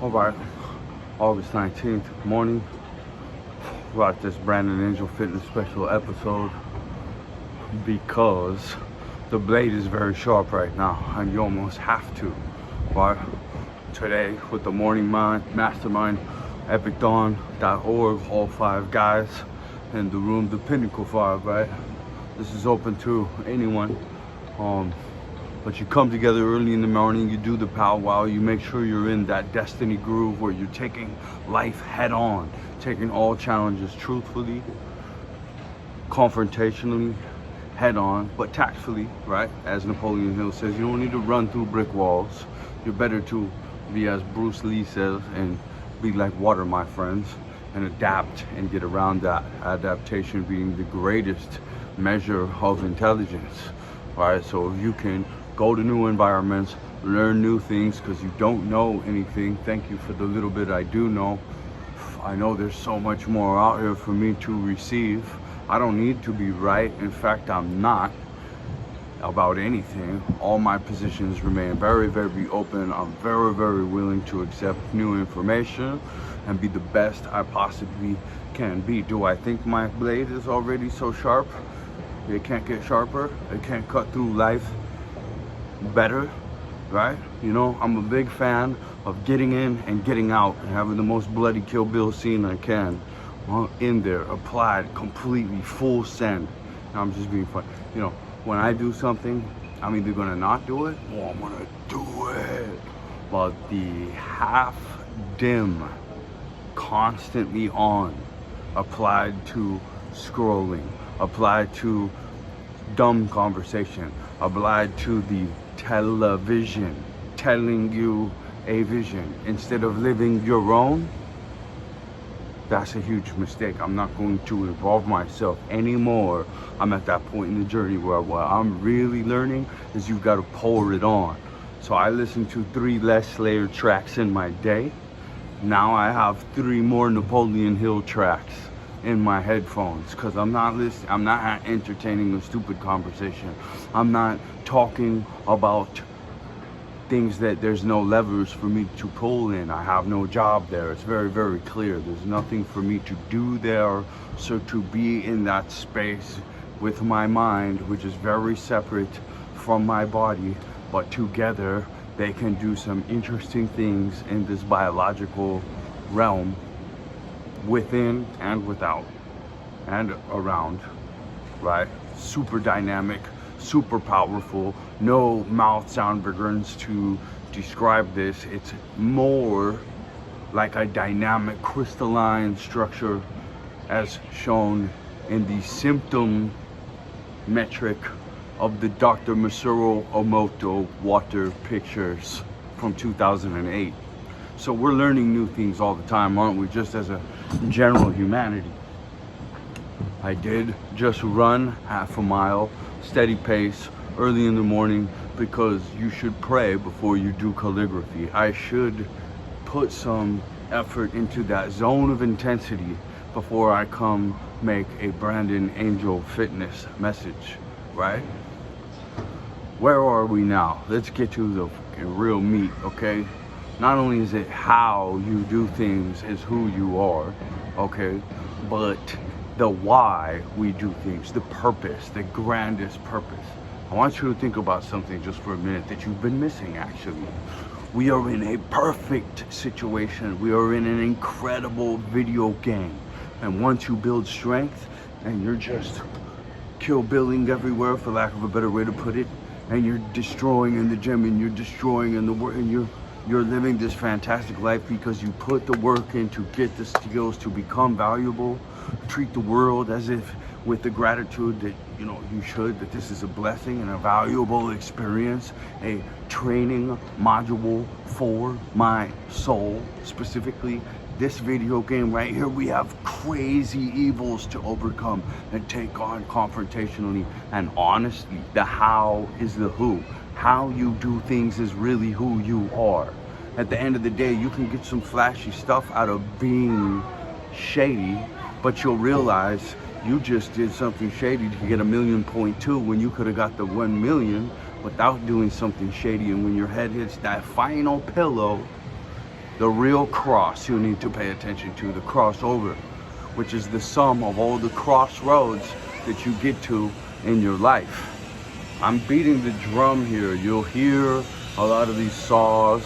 Alright, August 19th morning, brought this Brandon Angel Fitness special episode because the blade is very sharp right now and you almost have to. Right? Today with the Morning Mind, Mastermind, epicdawn.org, all 5 guys in the room, the Pinnacle 5, right? This is open to anyone. But you come together early in the morning, you do the powwow, you make sure you're in that destiny groove where you're taking life head on, taking all challenges truthfully, confrontationally, head on, but tactfully, right? As Napoleon Hill says, you don't need to run through brick walls. You're better to be, as Bruce Lee says, and be like water, my friends, and adapt and get around that. Adaptation being the greatest measure of intelligence, right? So if you can go to new environments, learn new things because you don't know anything. Thank you for the little bit I do know. I know there's so much more out here for me to receive. I don't need to be right. In fact, I'm not about anything. All my positions remain very, very open. I'm very, very willing to accept new information and be the best I possibly can be. Do I think my blade is already so sharp? It can't get sharper. It can't cut through life better, right? You know, I'm a big fan of getting in and getting out and having the most bloody Kill Bill scene I can in there, applied completely, full send. I'm just being fun. You know, when I do something, I'm either gonna not do it or I'm gonna do it. But the half dim, constantly on, applied to scrolling, applied to dumb conversation, applied to the television telling you a vision instead of living your own, that's a huge mistake. I'm not going to involve myself anymore. I'm at that point in the journey where what I'm really learning is you've got to pour it on. So I listen to 3 Les Layer tracks in my day. Now I have 3 more Napoleon Hill tracks in my headphones because I'm not listening. I'm not entertaining a stupid conversation. I'm not talking about things that there's no levers for me to pull in. I have no job there. It's very, very clear. There's nothing for me to do there. So to be in that space with my mind, which is very separate from my body, but together they can do some interesting things in this biological realm, within and without and around, right? Super dynamic, super powerful. No mouth sound begins to describe this. It's more like a dynamic crystalline structure as shown in the symptom metric of the Dr. Masaru Emoto water pictures from 2008. So we're learning new things all the time, aren't we? Just as a general humanity. I did just run half a mile, steady pace, early in the morning, because you should pray before you do calligraphy. I should put some effort into that zone of intensity before I come make a Brandon Angel Fitness message, right? Where are we now? Let's get to the real meat, okay? Not only is it how you do things is who you are, okay? But the why we do things, the purpose, the grandest purpose. I want you to think about something just for a minute that you've been missing, actually. We are in a perfect situation. We are in an incredible video game. And once you build strength and you're just Kill Billing everywhere, for lack of a better way to put it, and you're destroying in the gym and you're destroying in the work, and you're living this fantastic life because you put the work in to get the skills to become valuable. Treat the world as if with the gratitude that you know you should, that this is a blessing and a valuable experience, a training module for my soul. Specifically this video game right here, we have crazy evils to overcome and take on confrontationally and honestly. The how is the who. How you do things is really who you are. At the end of the day, you can get some flashy stuff out of being shady, but you'll realize you just did something shady to get 1.2 million when you could have got the 1 million without doing something shady. And when your head hits that final pillow, The real cross you need to pay attention to, the crossover, which is the sum of all the crossroads that you get to in your life. I'm beating the drum here. You'll hear a lot of these saws.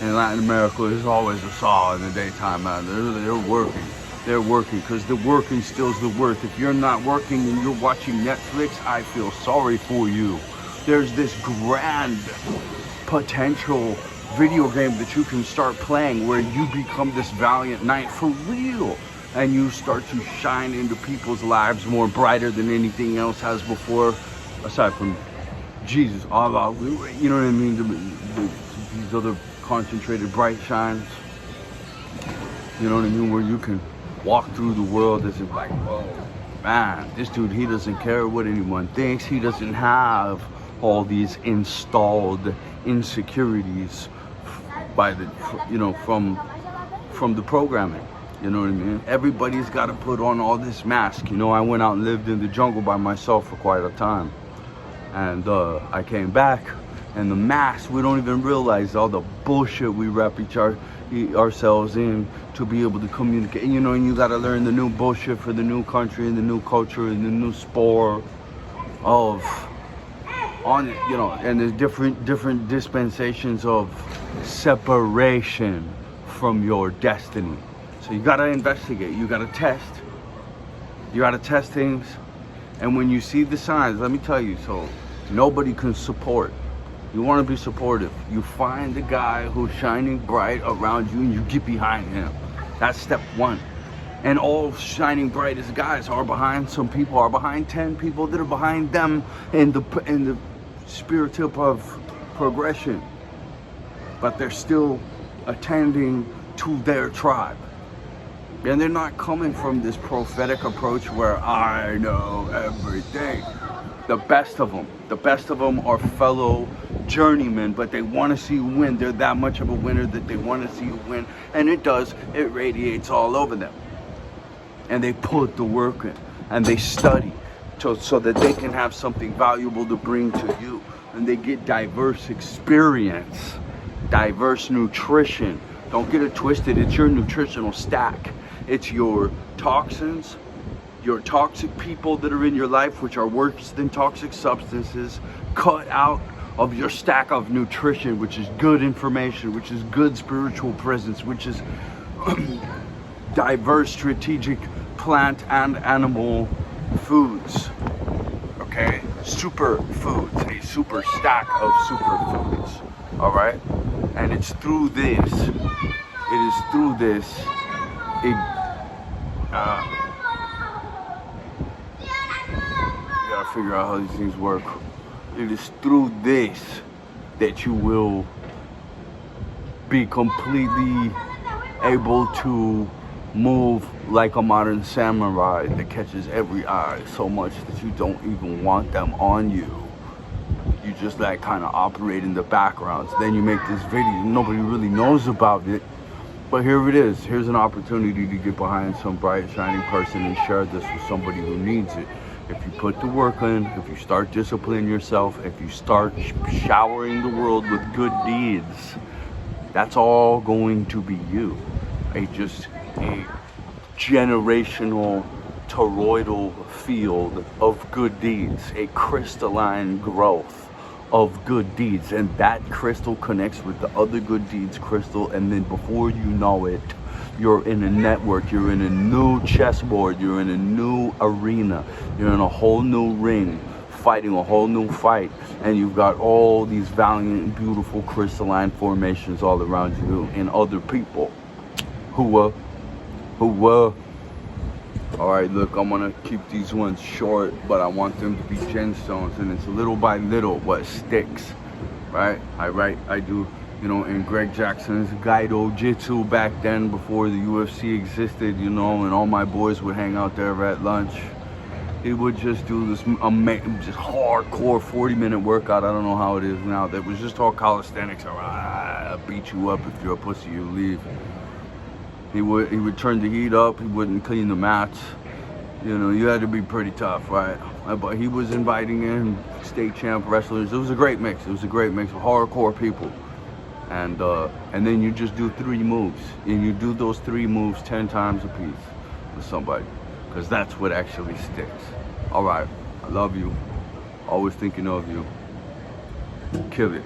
In Latin America, there's always a saw in the daytime, man. They're working. They're working because the work instills the worth. If you're not working and you're watching Netflix, I feel sorry for you. There's this grand potential video game that you can start playing where you become this valiant knight for real. And you start to shine into people's lives more brighter than anything else has before, aside from Jesus, Allah, you know what I mean? These other concentrated bright shines. You know what I mean? Where you can walk through the world as if like, whoa, man, this dude, he doesn't care what anyone thinks. He doesn't have all these installed insecurities by the, you know, from the programming. You know what I mean? Everybody's got to put on all this mask. You know, I went out and lived in the jungle by myself for quite a time. And I came back, and the mask, we don't even realize all the bullshit we wrap ourselves in to be able to communicate. You know, and you got to learn the new bullshit for the new country and the new culture and the new spore of, you know, and there's different dispensations of separation from your destiny. So you gotta investigate, you gotta test things. And when you see the signs, let me tell you, so nobody can support. You wanna be supportive. You find the guy who's shining bright around you and you get behind him. That's step one. And all shining brightest guys are behind, some people are behind 10 people that are behind them in the spirit of progression. But they're still attending to their tribe. And they're not coming from this prophetic approach where I know everything. The best of them are fellow journeymen, but they want to see you win. They're that much of a winner that they want to see you win. And it radiates all over them. And they put the work in and they study so that they can have something valuable to bring to you. And they get diverse experience, diverse nutrition. Don't get it twisted, it's your nutritional stack. It's your toxins, your toxic people that are in your life, which are worse than toxic substances, cut out of your stack of nutrition, which is good information, which is good spiritual presence, which is diverse strategic plant and animal foods. Okay? Superfoods, a super stack of superfoods. All right? And it's through this, you gotta figure out how these things work. It is through this that you will be completely able to move like a modern samurai that catches every eye so much that you don't even want them on you. You just like kind of operate in the backgrounds. Then you make this video, nobody really knows about it. But here it is. Here's an opportunity to get behind some bright, shining person and share this with somebody who needs it. If you put the work in, if you start disciplining yourself, if you start showering the world with good deeds, that's all going to be you. A generational, toroidal field of good deeds, a crystalline growth of good deeds, and that crystal connects with the other good deeds crystal, and then before you know it, you're in a network, you're in a new chessboard, you're in a new arena, you're in a whole new ring, fighting a whole new fight, and you've got all these valiant, beautiful crystalline formations all around you and other people who were. All right, look, I'm gonna keep these ones short, but I want them to be gemstones, and it's little by little what sticks, right? I do, you know, in Greg Jackson's Gaido Jitsu back then, before the UFC existed, you know, and all my boys would hang out there at lunch. He would just do this just hardcore 40-minute workout. I don't know how it is now. That was just all calisthenics. Beat you up if you're a pussy, you leave. He would turn the heat up. He wouldn't clean the mats. You know, you had to be pretty tough, right? But he was inviting in state champ wrestlers. It was a great mix. It was a great mix of hardcore people. and then you just do 3 moves, and you do those 3 moves 10 times a piece with somebody, because that's what actually sticks. All right, I love you, always thinking of you. Kill it.